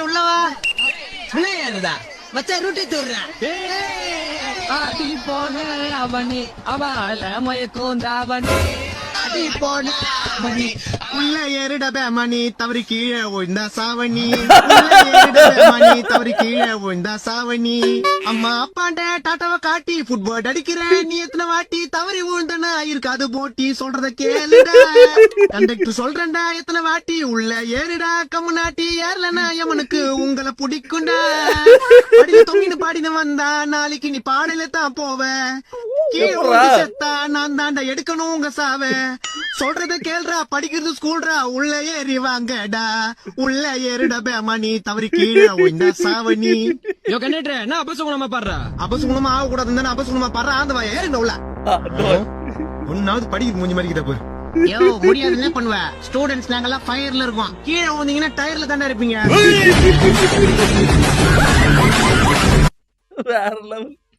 உள்ளவா விளையாடுதா மச்சா ரூட்டி தூடுறேன். போன அவனி அவள மயக்கோந்தாவனி அடி போன அவனி உள்ள ஏறிட மணி தவறி கீழே விழுந்தா சாவணி. மணி தவறி கீழே விழுந்தா சாவணி. அம்மா அப்பாண்ட டாட்டாவை காட்டி ஃபுட்பால் அடிக்கிறேன். நீ எத்தனை வாட்டி தவறி விழுந்தனா இருக்காது போட்டி சொல்றத கேளுடா. கண்டக்டர் சொல்றேன்டா எத்தனை வாட்டி உள்ள ஏறிடா. கம்முனாட்டி ஏறலனா எவனுக்கு உங்களை பிடிக்கும்டா. படியில தொங்கின்னு பாடின வந்தா நாளைக்கு நீ பாடல தான் போவ. கீழே செத்தா நான் தாண்டா எடுக்கணும் உங்க சாவ. சொல்றத கேள்றா படிக்கிறது ஸ்கூல்ரா. உள்ள ஏறி வாங்கடா உள்ள ஏறிட மணி தவறி கீழே விழுந்தா சாவணி. என்ன அபசகுணமா பாடுறா? அபசகுணமா ஆக கூடாது அபசகுணமா பாடுறா. அந்த வாய ஏறிட உள்ள ஒன்னாவது படிக்க மூஞ்சி மாதிரி கிட்ட போய் முடியாது. என்ன பண்ணுவ? ஸ்டூடெண்ட்ஸ் நாங்கெல்லாம் ஃபயர்ல இருக்கோம். கீழே வந்தீங்கன்னா டயர்ல தானே இருப்பீங்க. வேற லெவல்.